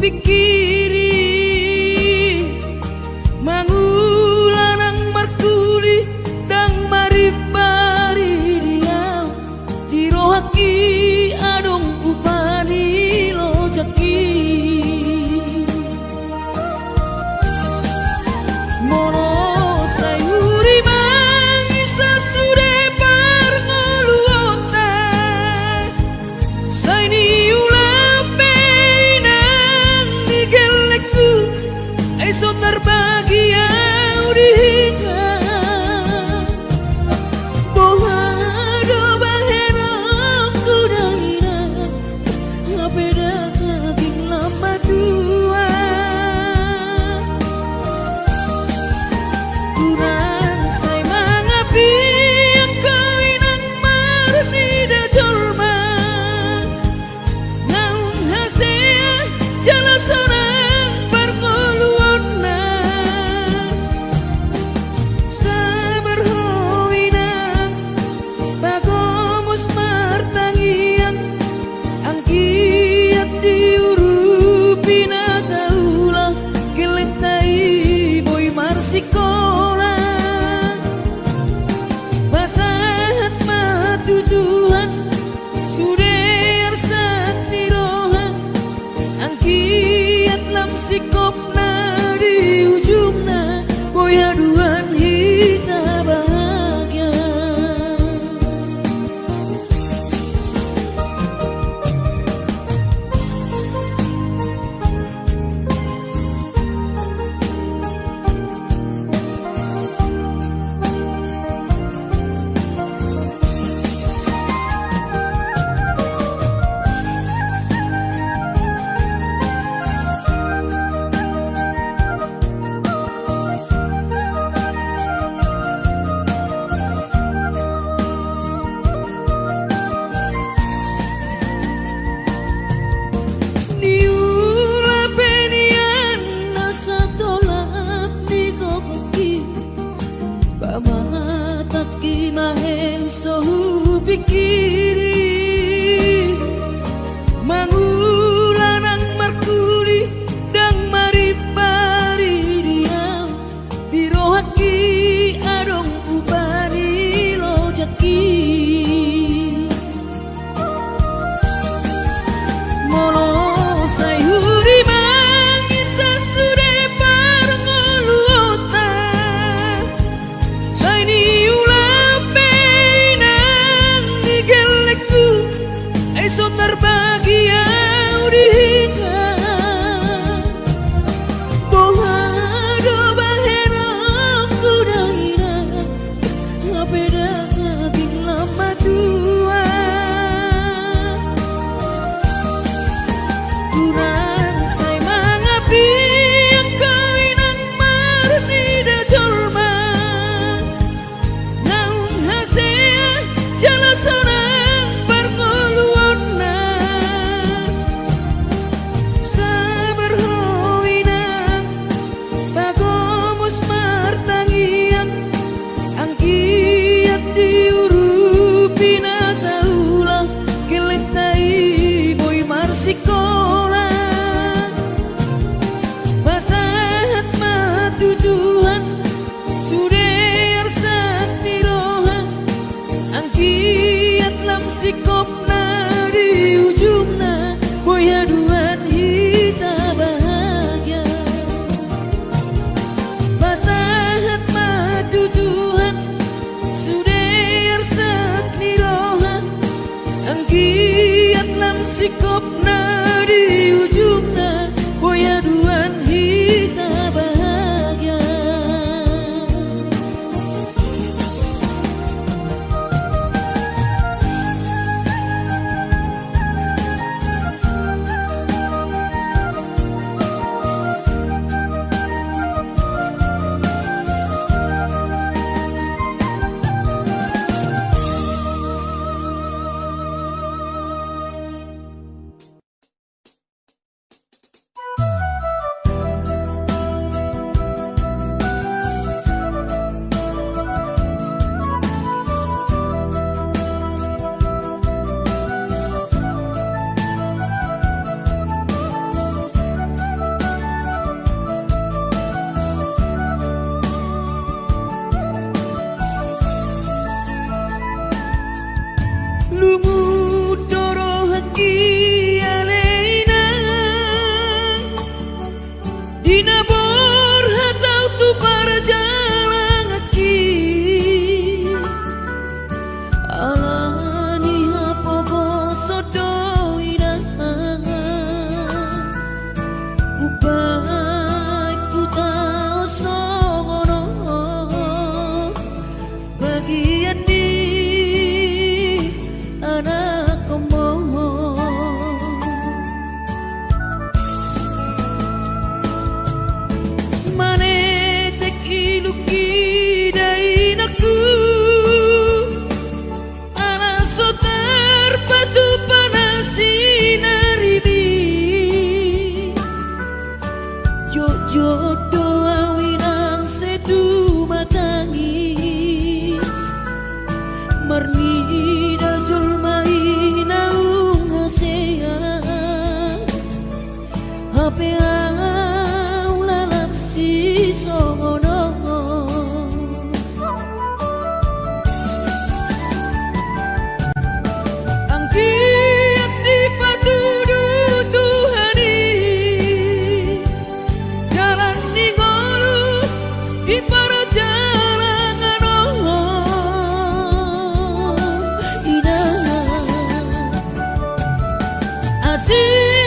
pikiri mangulanang markuli dang maribari diam dirohaki adong upani lojaki mono sayuri mangisa sude parngoluota saini ulape nang digelekku eso terbahagia udika boha do bahena kudaina ngapeda kaging lama tua kurang say mangapi ang kawinang marni da jolma naung hasea jala sorang parngoluonna sabar hoinang bagomus martangiang ang kiat diurupi na kaula kelentai boy marsikola basahat matutuhan suder sat niroha ang kiat lam sikopna di ujungna boy aduan hita bahagia niula penian nasa tolak ni kokoki pamataki mahen sohu pikiri mangulanang markuli dang maribari diam dirohaki adong ubani lojaki mono sayuri mangisa sude parngoluota saini ulape nang digelekku eso terbahagia udika boha do bahena kudaina ngapeda kaging lama tua kurang say mangapi ang kawinang marni da jolma naung hasea jala sorang parngoluonna sabar hoinang bagomus martangiang ang kiat diurupi na kaula kelentai boy marsikola basahat matutuhan suder sat niroha ang kiat lam sikopna di ujungna boy aduan hita bahagia basahat matutuhan suder sat niroha ang kiat lam sikopna di ujungna boy aduan hita bahagia Hape au lalap si songono angkiat di patudu Tuhani jalan di ngolu di perjalanan indah asih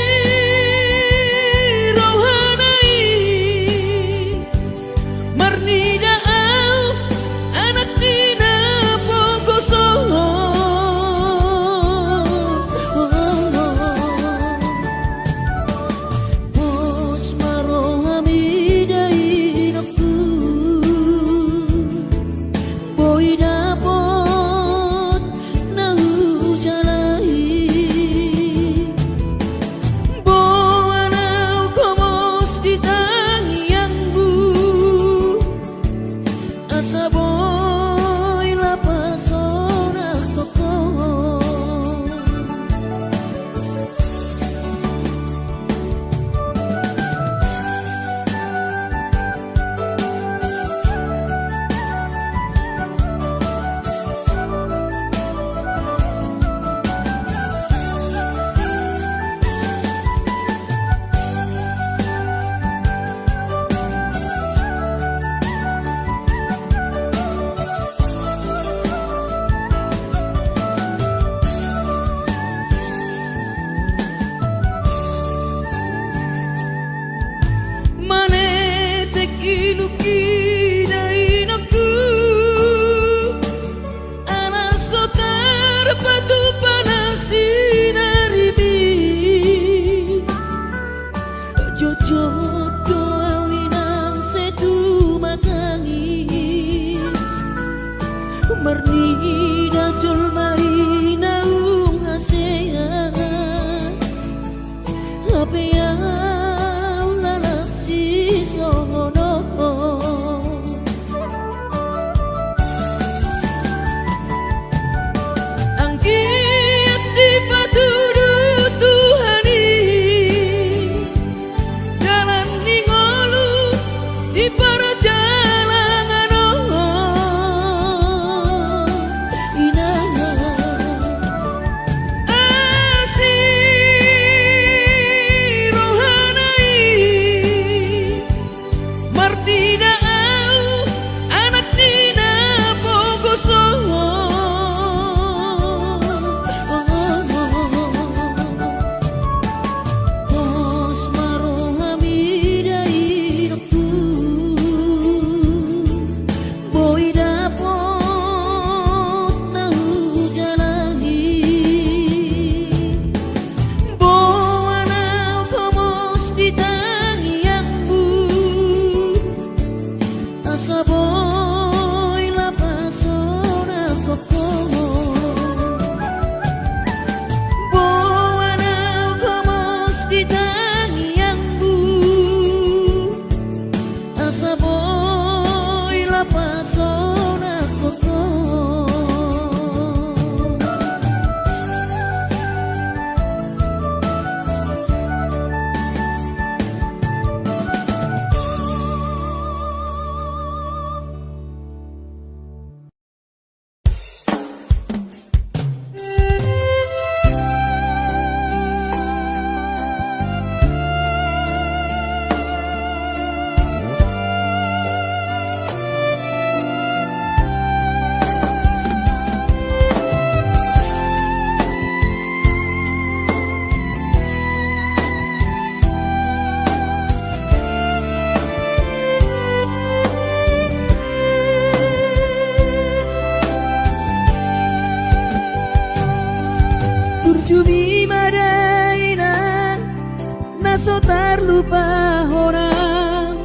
so terlupa orang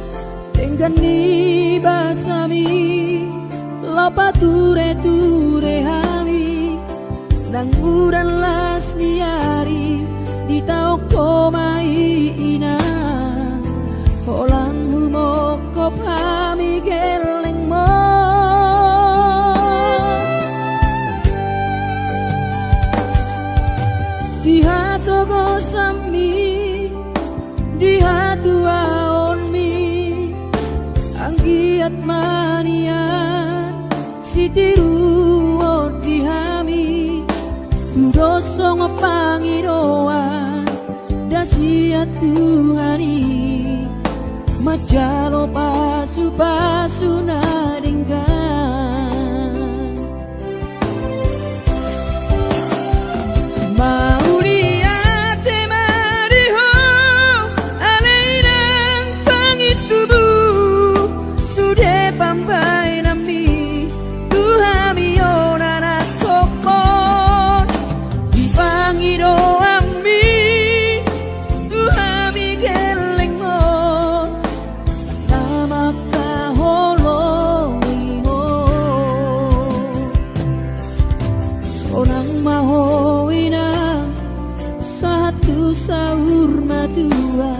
dengan ni basami lapa ture hami nang uran las niari di tau komai ina holang humokop hami geleng mo di hatogo sami di anggiat manian sitiru dihami doso ngepangiroan dasiat Tuhani majalo pasu-pasu naringgan mau lihat temariho alainang pangitubu sudah pampai nami Tuhami onana kokon dipangiro ami Tuhami gelengmon nama kaholoiho sonang mahoina satu sahur matua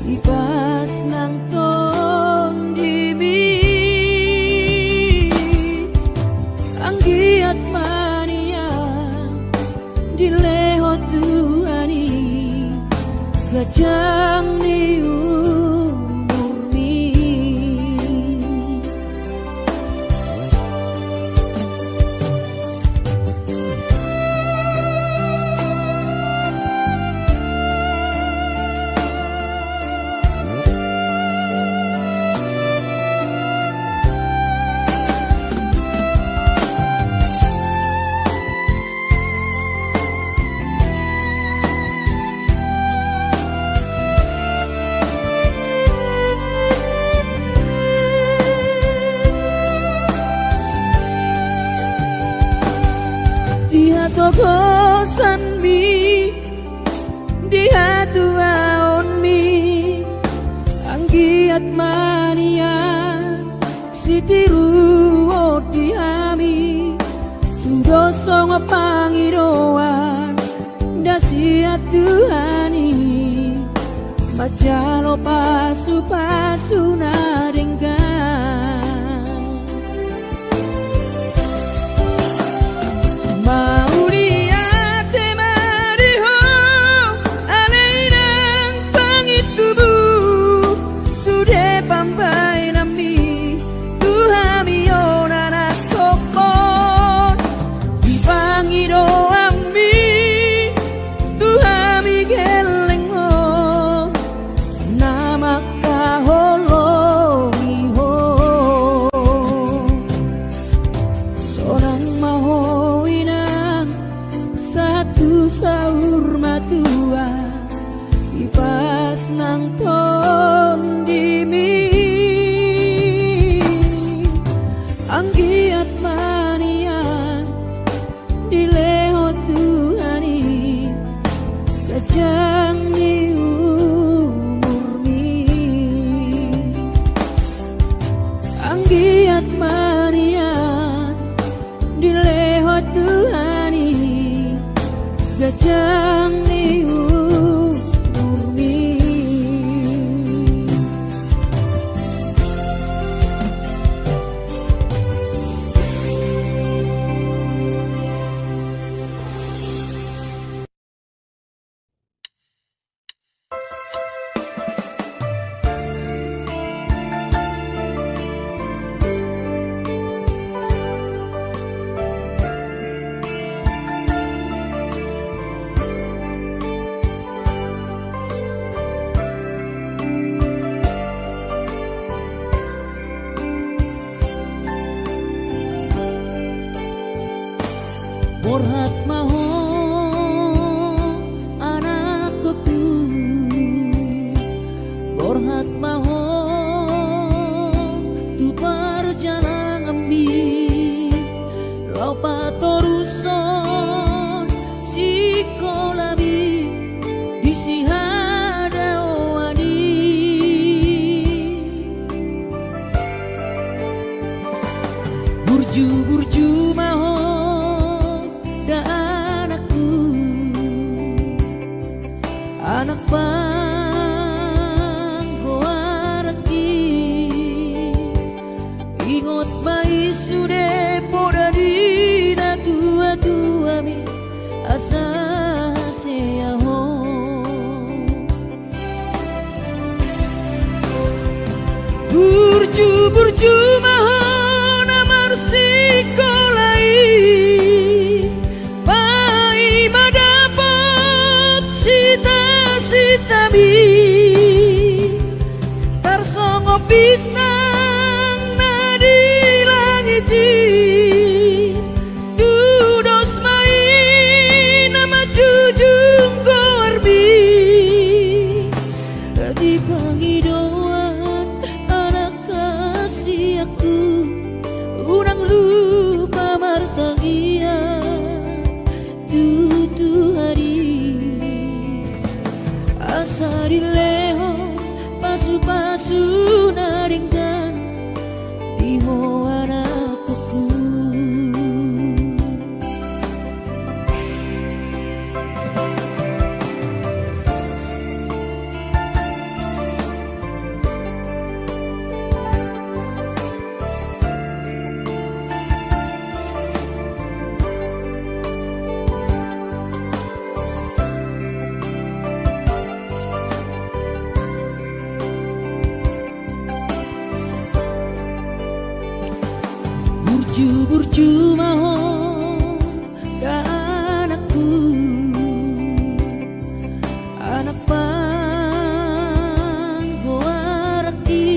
ipas nang ton dimi anggiat mania dileho Tuhani gajang ni umurmi dia togosan mi dia tuaon mi anggiat mania sitiru dihami doso ngepangiroan dasiat Tuhani majalo pasu-pasu naringgan mau lihat temariho alainang pangitubu sudah pampai nami Tuhami onana kokon dipangiro ami Tuhami gelengmon nama kaholoiho sonang mahoinang satu sahur matua ipas nang ton dimi anggiat manian dileho Tuhani gajang ni umurmi anggiat manian dileho Tuhani gajang ni umurmi Borhat maho anakku Borhat maho tu perjalanan ambi lau patoruson si kolabi isi hada wadi burju maho anak panggoaraki ingot mai sude poda dina tua mi asa seaho burju mahon amar sikolai pai madapot sita-sitami tarsongo bintang nadi langiti dudos main nama jujung korbi di pangidauan anak kasih aku urang lupa martagia tutu hari asa dileho pasu-pasu naringkan di moana kuku burju mahon dan anakku anak panggoaraki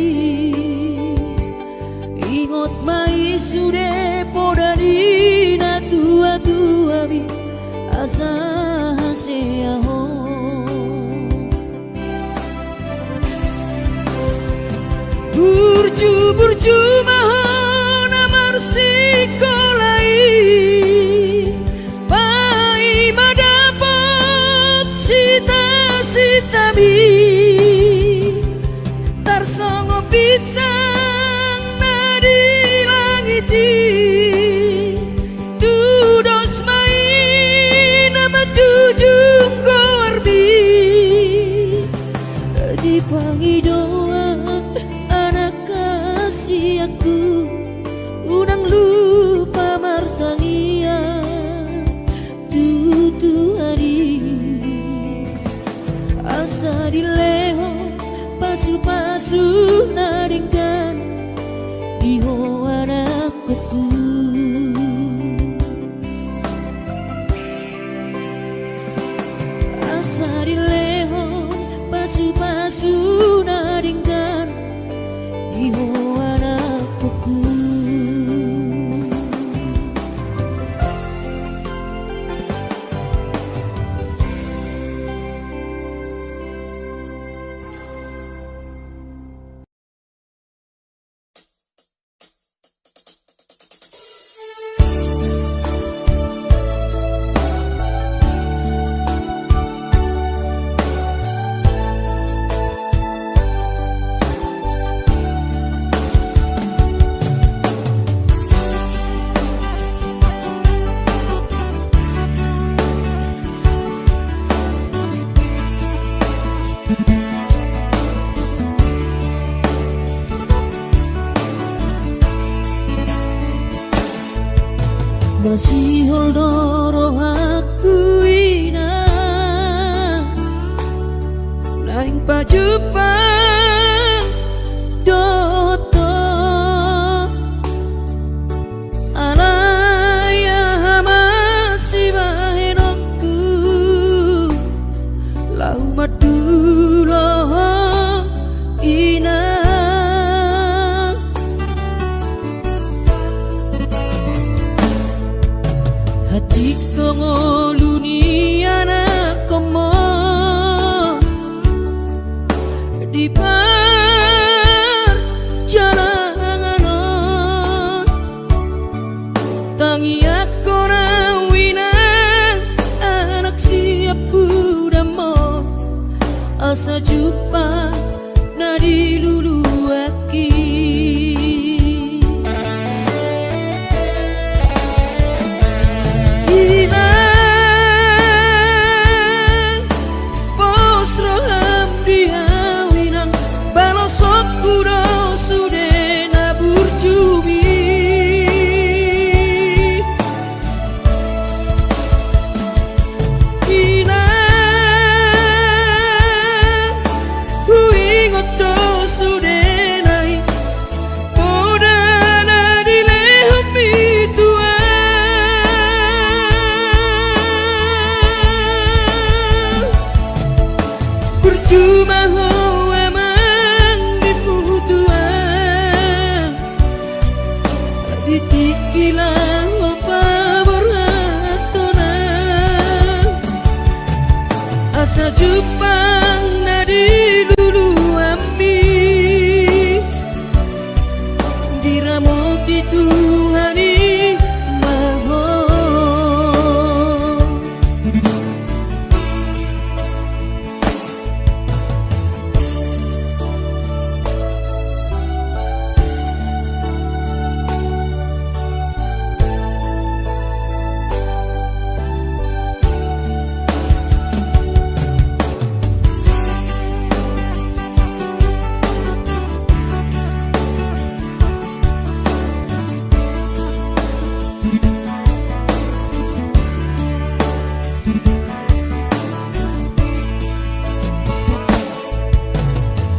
ingot mai sude podadina tua-tua bi asa haseaho burju mahon amar sikolai pai madapot sita-sitami tarsongo bintang nadi langiti dudos main nama jujung korbi di pangidauan anak kasih aku unang lupa martangia tutu hari asa dileho pasu-pasu naringkan di hoana kuku asa dileho pasu-pasu naringkan di hoana kuku masih holdoro aku ina naing pajupang doto alaya masih bahenokku lau madulo ina hati kongoluni anak komo di perjalanan tangi aku rawinan anak siap budamo asa jumpa nadi lulu aki sudah maho emang diputuan ditikilang opa boratona asa Jepang nadi lulu ambi diramoti Tuhani maho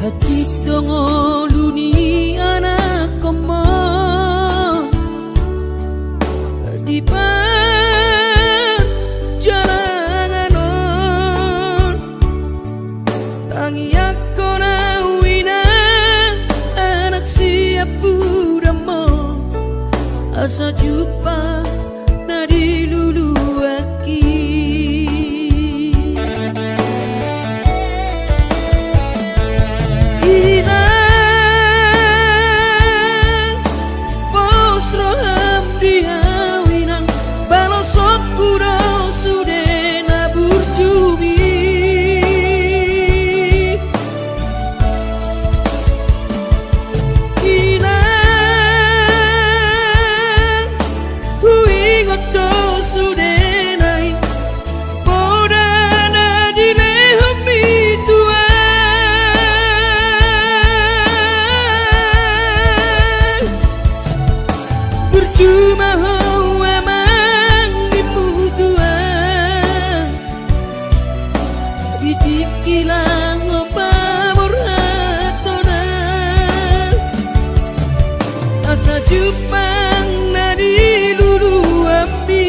hati dongo luni anak komo di perjalanan tangi aku nawina anak siap budamo asa jumpa nadi lulu aki cuma ho emang diputuan ditikilang opa boratona asa Jepang nadi lulu ambi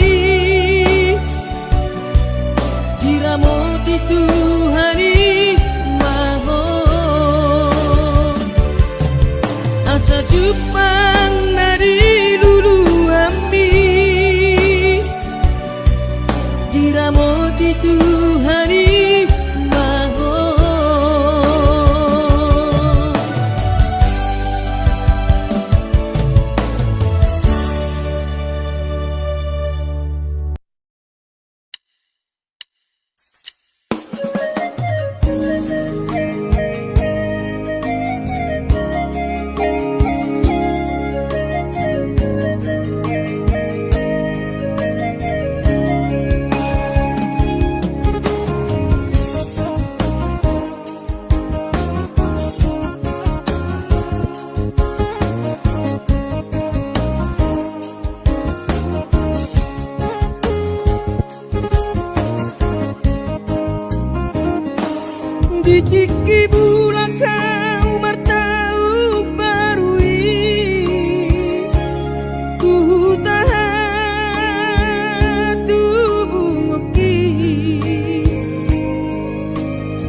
diramoti Tuhani maho asa Jepang nadi diramoti Tuhani maho ditiki bulan kau bertahu barui ku tahan tubuh ki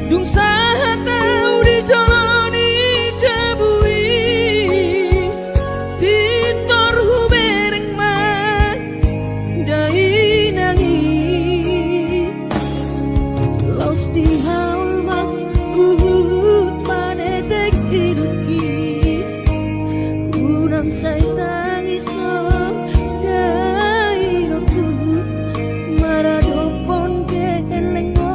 dung saha tau dicoloni jabui pintor hubereng man dai nangi laus di say tangiso dai aku maradopon kelengo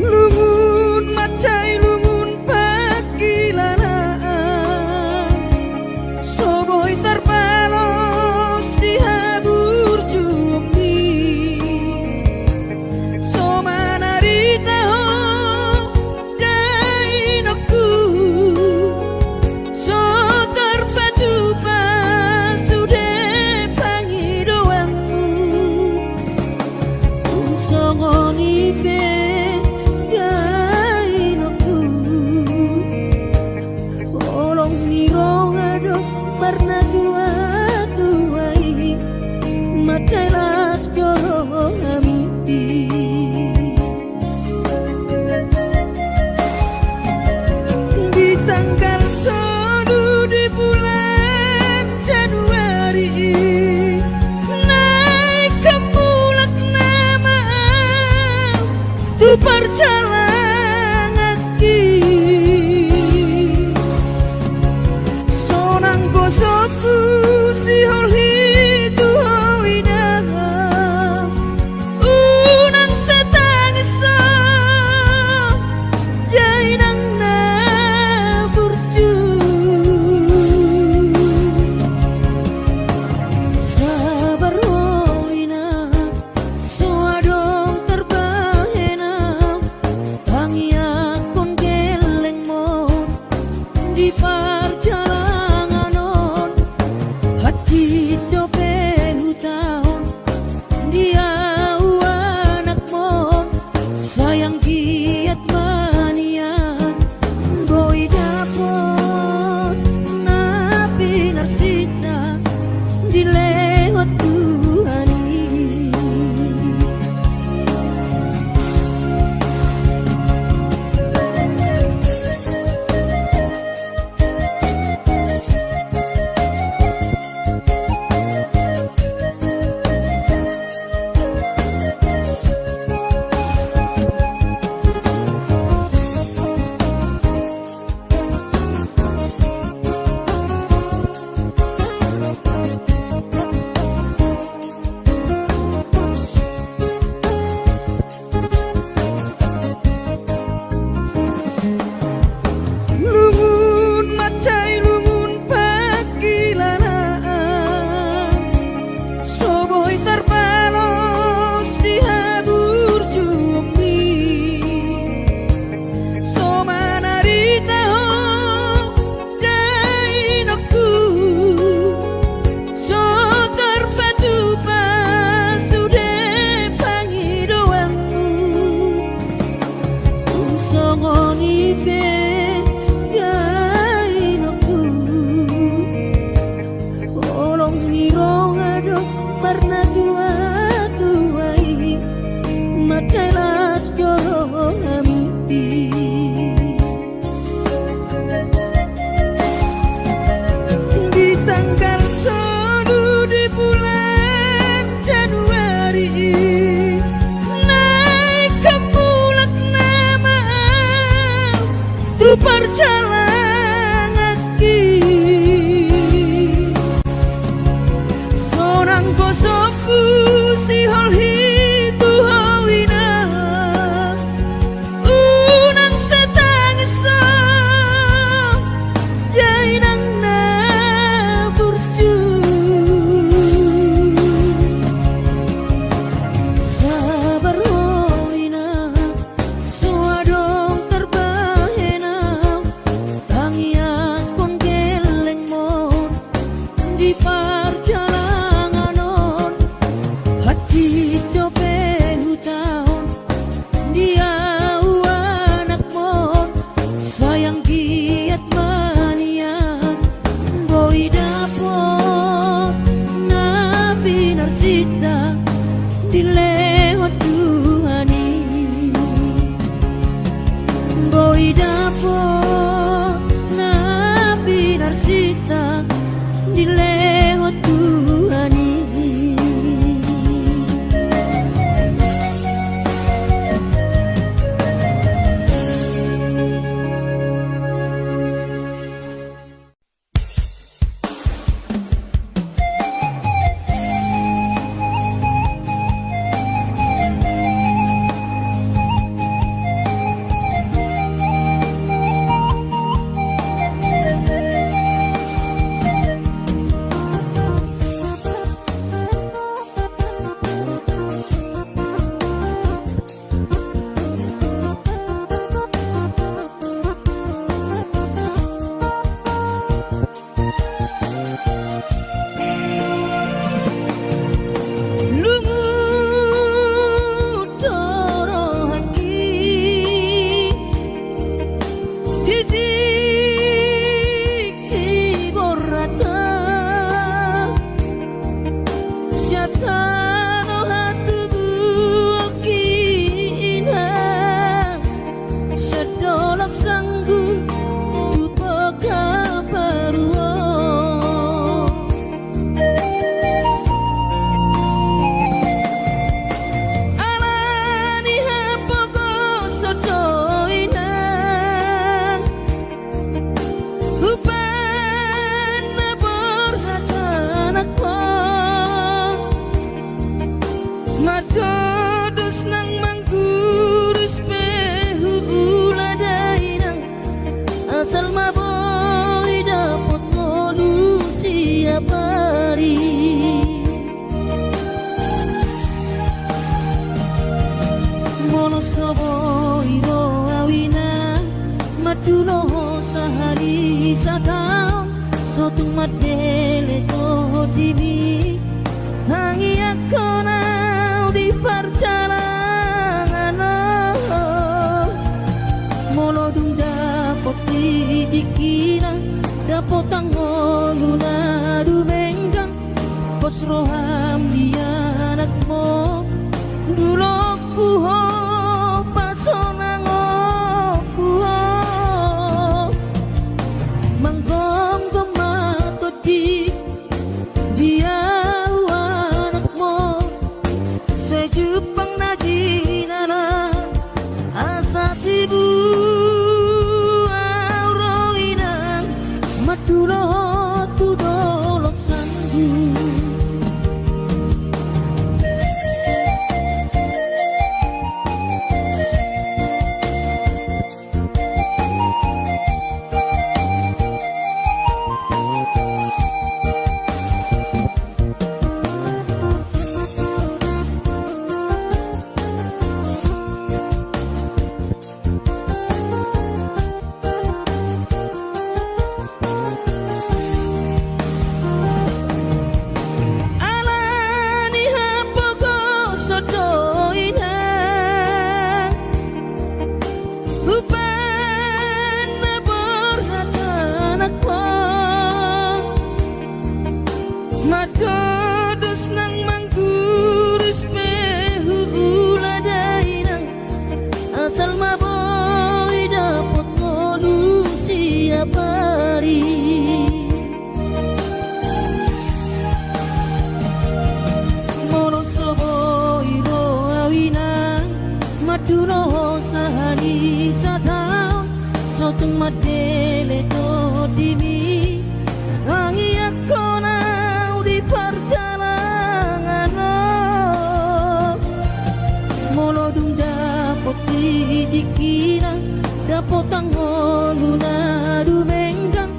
lungun macai lungun pakilalaan soboy terpalos di habur jumi somanarita Celas joro berjalan lagi sonang bosoku si holi tu hoina unang setang iso jai nang na burju sabar hoina soadong terbahena Madodos nang mangkurus pehu uladainang asal maboy dapat ngolu siap hari mono soboy do awina maduno sahari satau sotung madele to dimi hangi akona di perjalanan molo dung dapot dikira dapot angoluna dumenggang pos roham dia anakmu dulok puho pasonango puho manggong tomato di dia Jepang najinana asat ibu auroinan maturo tudolok sanggu Madodos nang mangkurus pehu uladainang asal maboy dapat ngolu siap hari mono soboy do awina maduno sahani satau sotung madele to dimi hangi akona perjalanan molo dung dapot dikira dapot angoluna dumenggang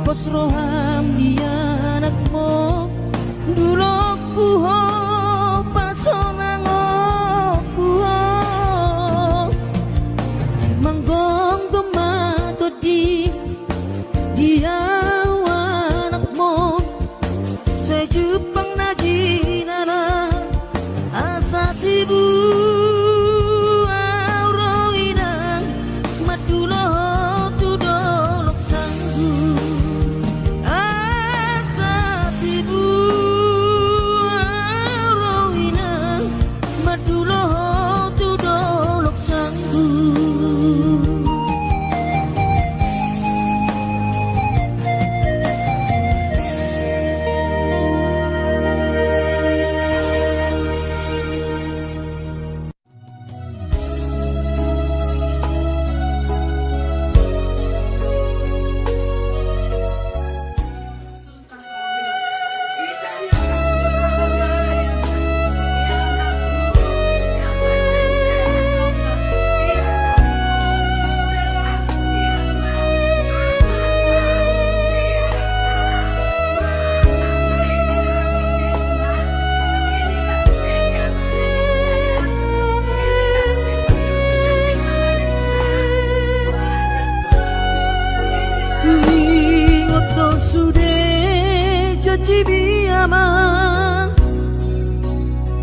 pos roham dia anakmu dulok puho pasonango puho manggong tomato di dia Jepang najinana asat ibu auroinan madulo tudolok sanggu asat ibu auroinan madulo tudolok sanggu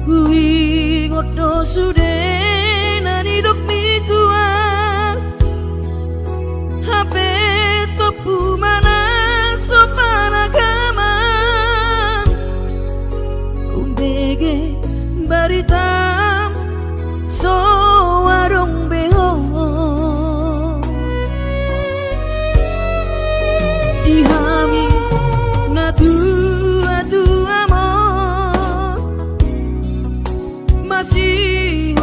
Kui ngoto sude nani dok mi tua HP topu mana sopan agama undege baritam so warung beho dihami ngatu masih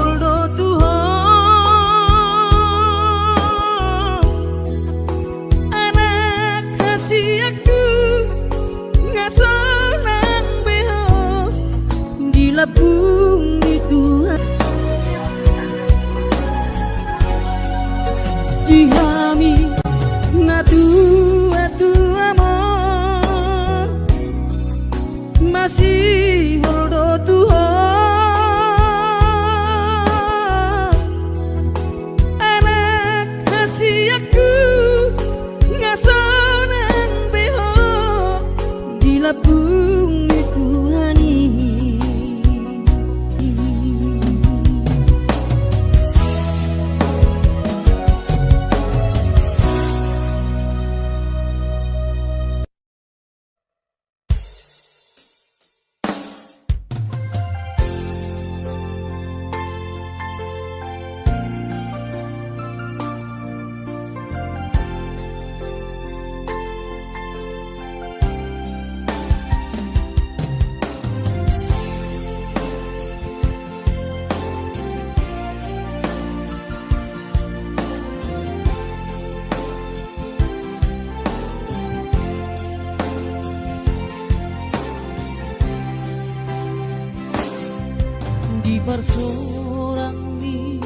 seorang ni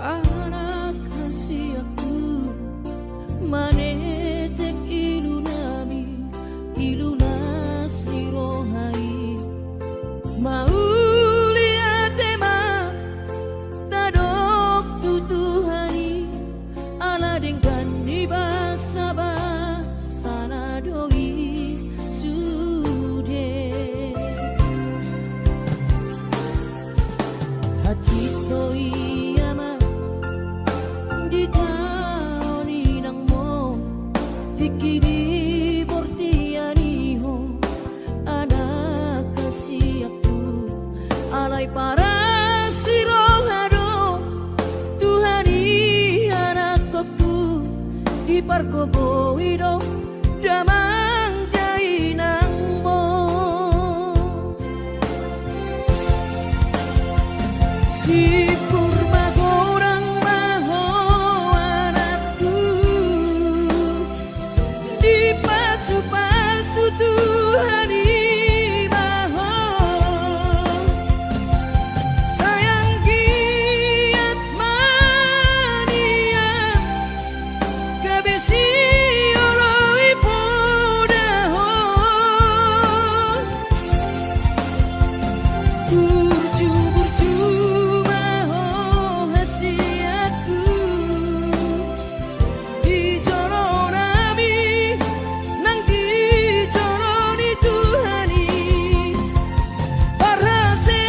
anak kasih aku manetek ilunami ilunas irohai mauliatema tadok tutuhani ala dengan nibasaba sana doi sude hachito iyama di taoni nang mo tikidi bortianiho anak kasih aku alay para sirohado Tuhani anak aku di pargobo ido damang jainang mo si purba gorang maho anakku di pasu-pasu Tuhani maho sayang giat mania kabesi oloi podaho burju-burju maho hasiatku di joronami nang di joroni Tuhani parase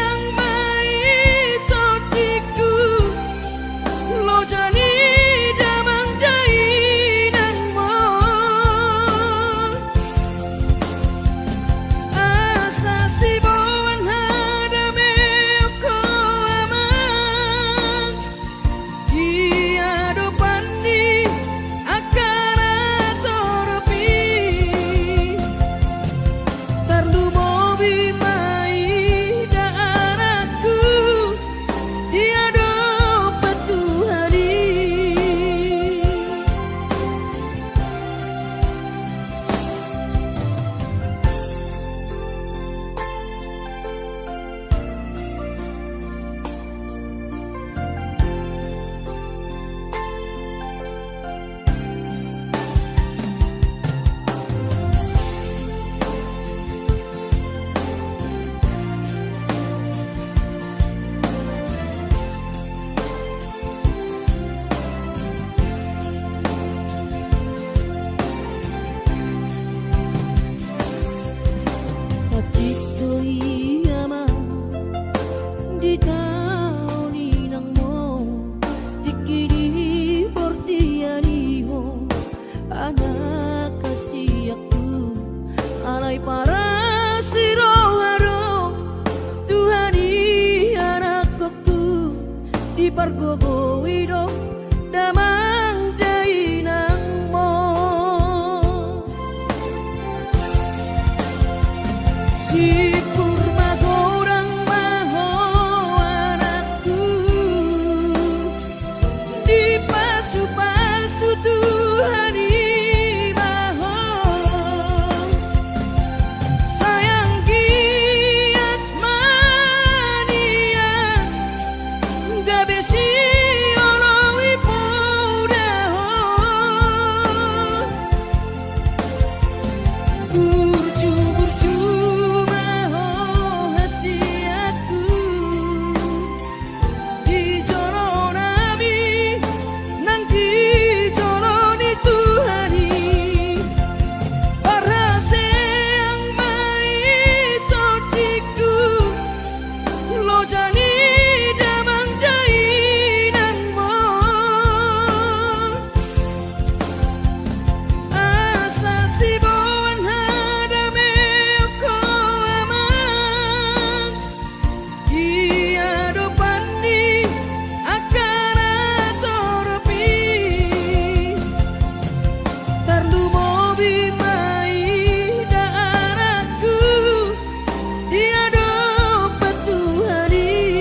ang maitotiku lo jani damang dainang mo asa sibuan hadame ko amang dia depan ni akan atoropi tarlu mobi mai daaraku dia dapat Tuhani hachito iyama di taoni nang mo tikidi bortianiho anak kasih aku alay para sirohado Tuhani anak aku di pargobo ido damang dainang mo si purba gorang maho anakku di pasu-pasu Tuhani maho sayang giat mania gabesi oloi podaho burju-burju maho hasiatku di joronami nang di joroni Tuhani parase ang maitotiku lo jani damang dainang mo asa sibuan hadame ko amang dia depan ni akan atoropi tarlu mobi mai daaraku dia dapat Tuhani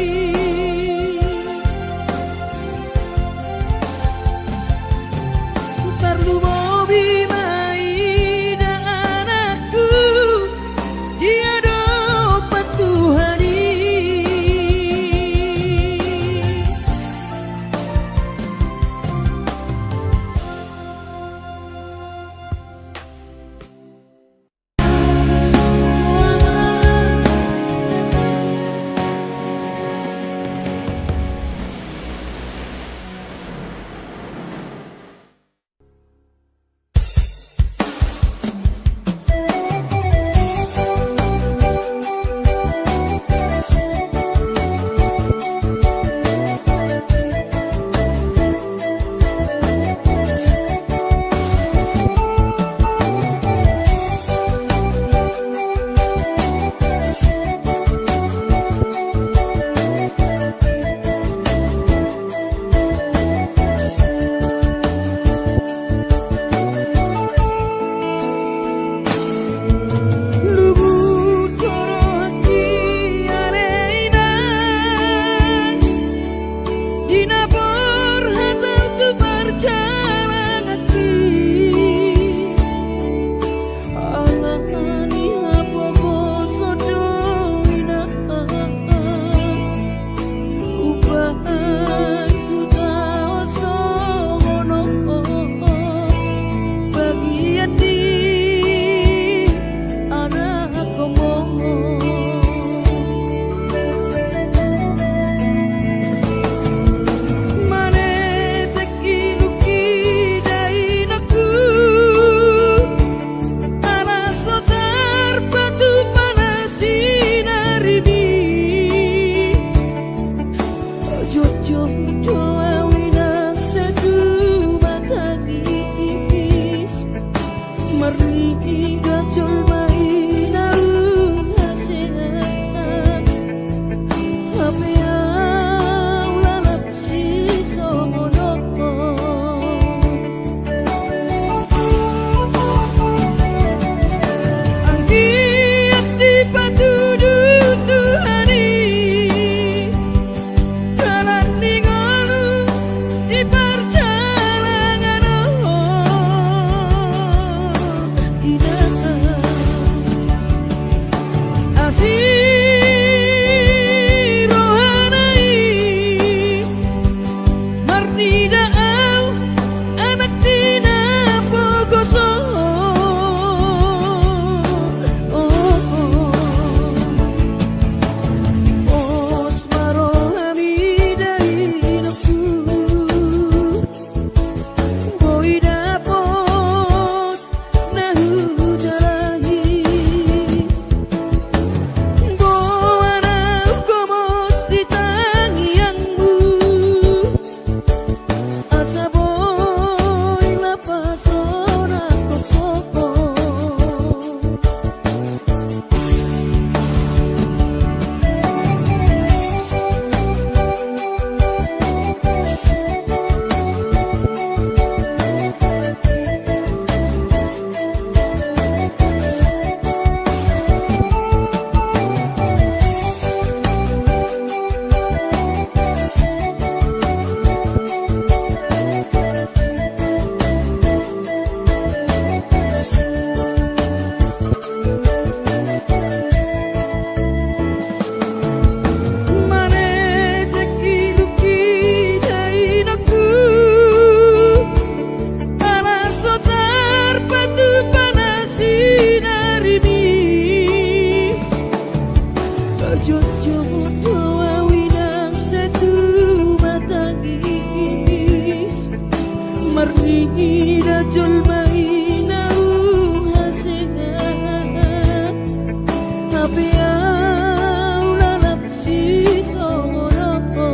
ida julmai naung hasena tapi aula nafsi songoroko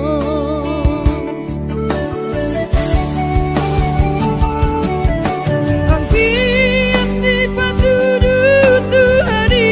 ang piat di patudu Tuhani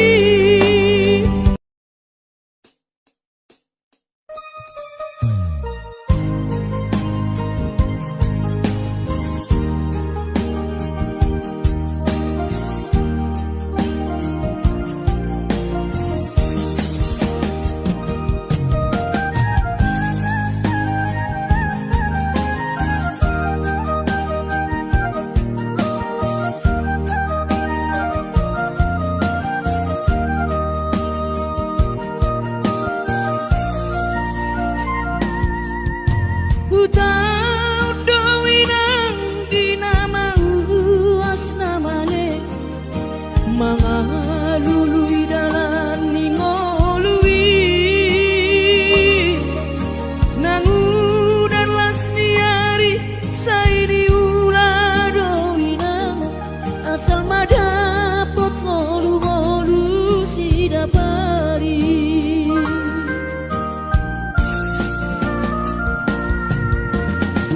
Utau dowinang dinamau asnamane mangalului dalan ningolui nangudan lasniari saidi ula dowinang asal madapot ngolu-ngolu sidapari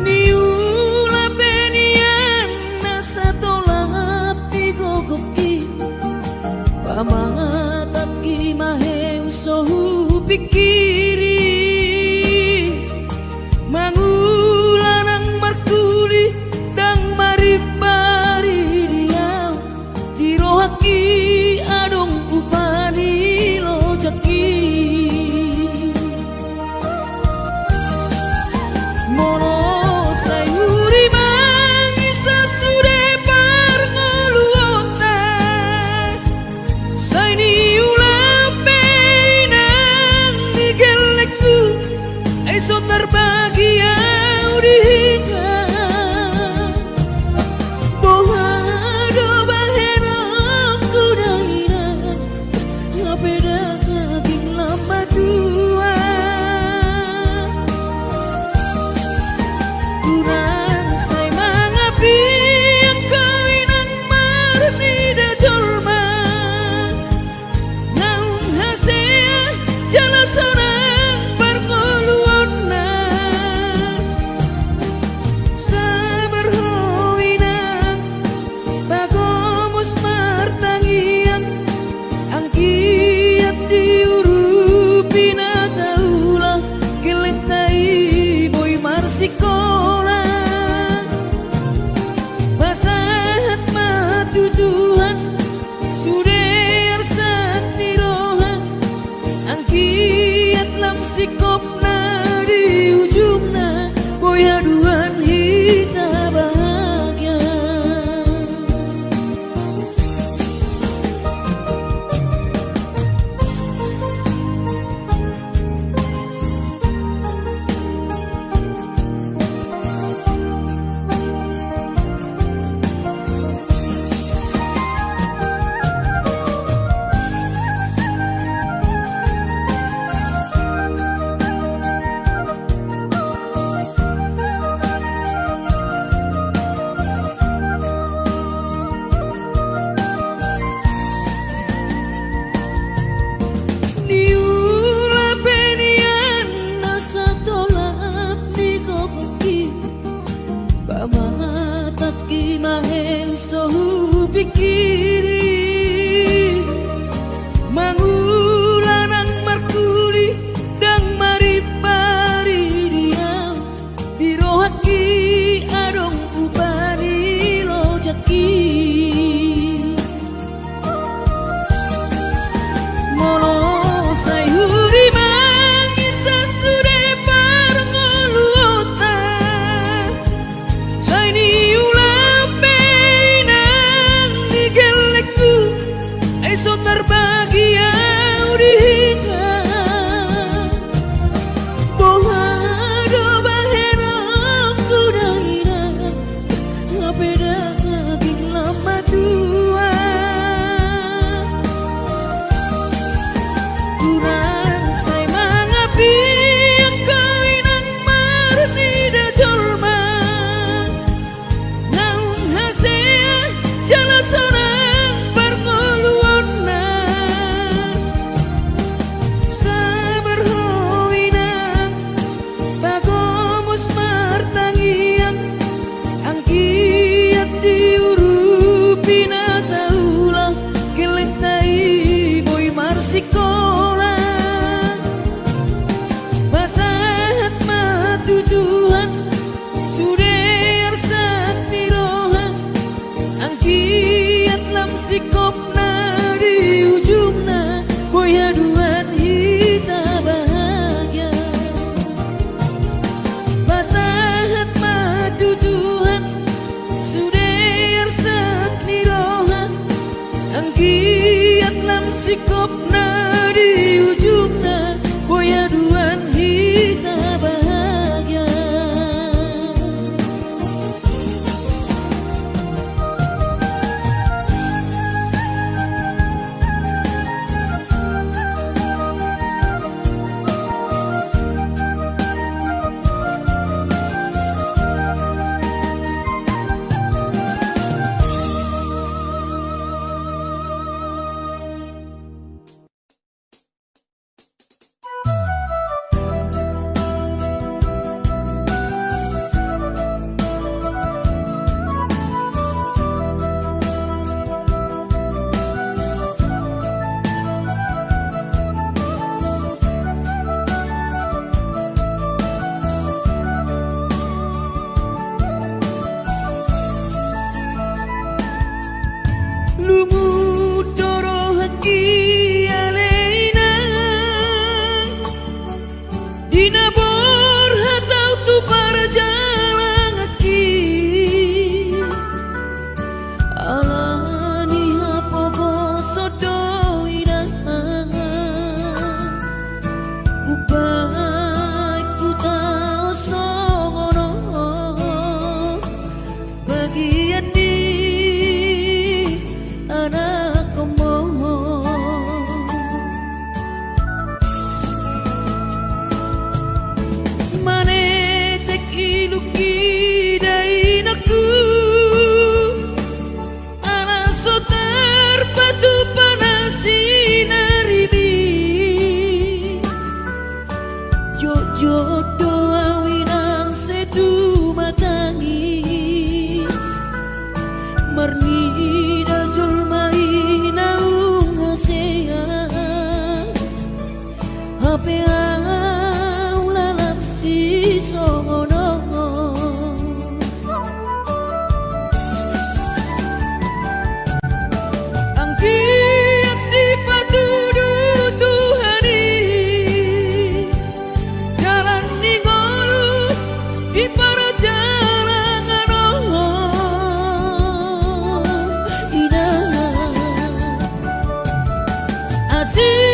niula benian nasa tolap tigogoki pamangatap ki maheu sohu pikiri mangulanang markuli dang maribari diau dirohaki adong upani lojaki mono sikapna di ujungna boya duan kita bahagia. Lumut doro haki aleina dinabor hatau tu parjalang haki alani hapogo sodoina ubai ku tau songono bagian di anak komo mane tek iluki dai naku ala sotar patu panasi naribi jojo doa winang sedu matangis marni hape au lalap si songono angkiat di patudu Tuhani jalan di ngolu di parajalangan indah asik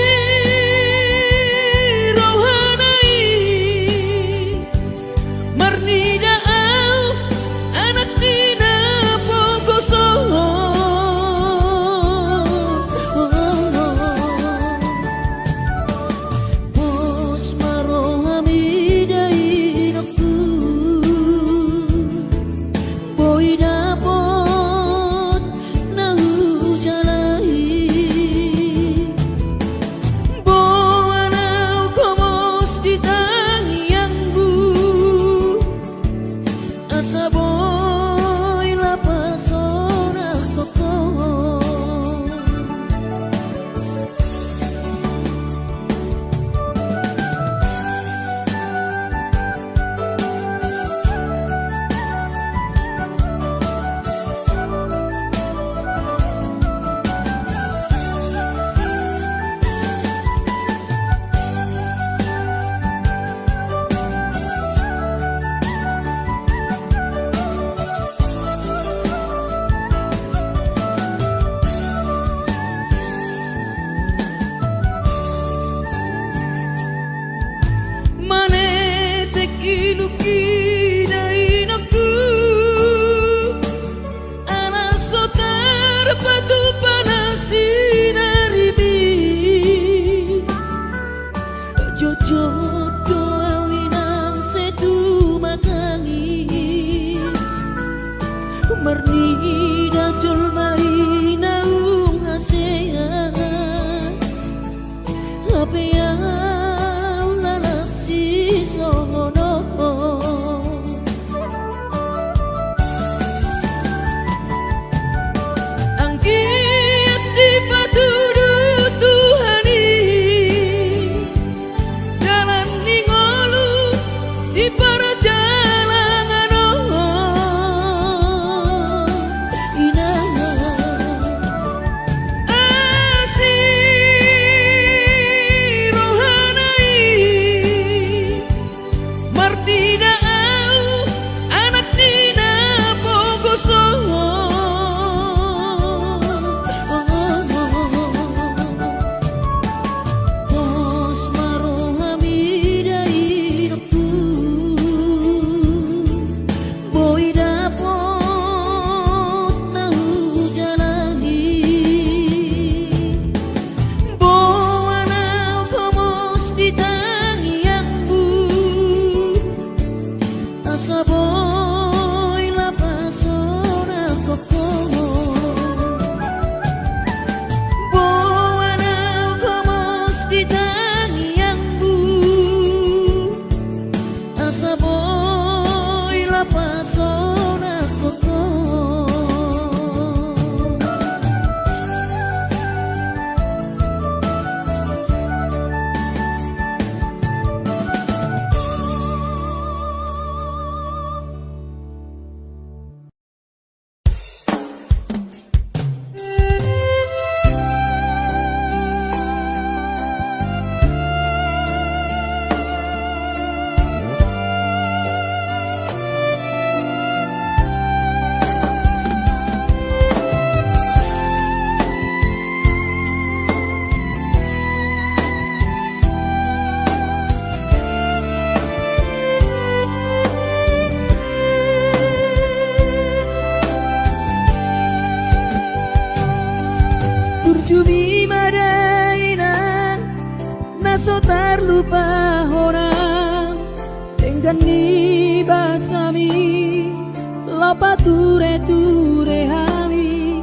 Marni dajul mai naung hasean hape au lalap si songono so terlupa orang dengan ni basami lopa ture hami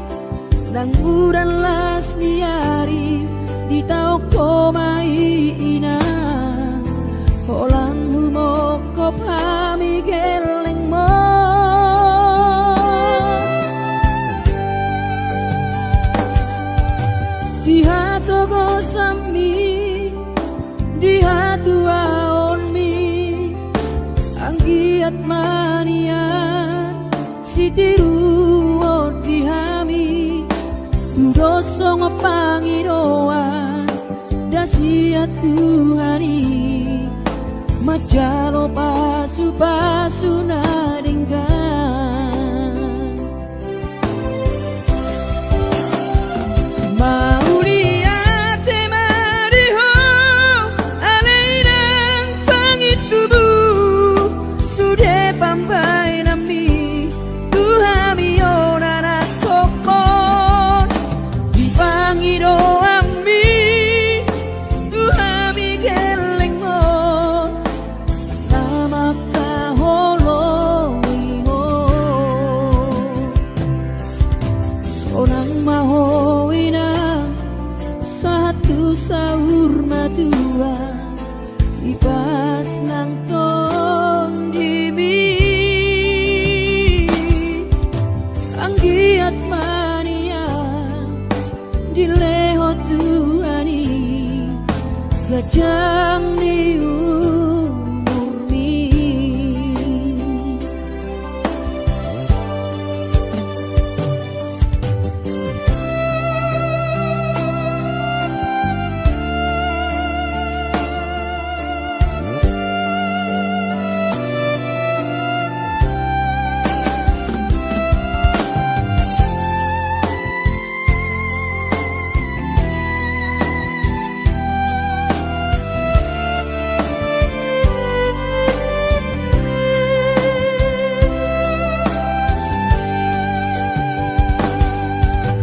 nang uran las niari di tau komai ina holanmu mokop hami geleng mo di hatu gosami di hatu aonmi anggiat manian sitiru di hami doso ngopangiroan dasia Tuhani majalo pasu nadinggan mauliate mariho aleinang pangitubu sude pampai nami Tuhami onana kopon di pangiro ami Tuhami geleng mo nama kaholoingo sonang mahoina satu sahur matua ibas nang ton dimi anggiat mania dileho Tuhani gajang ni umurmi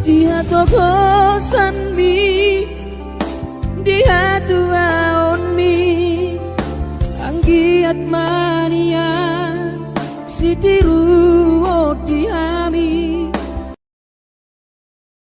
dia togosan mi dia tuaon mi anggiat mania sitiru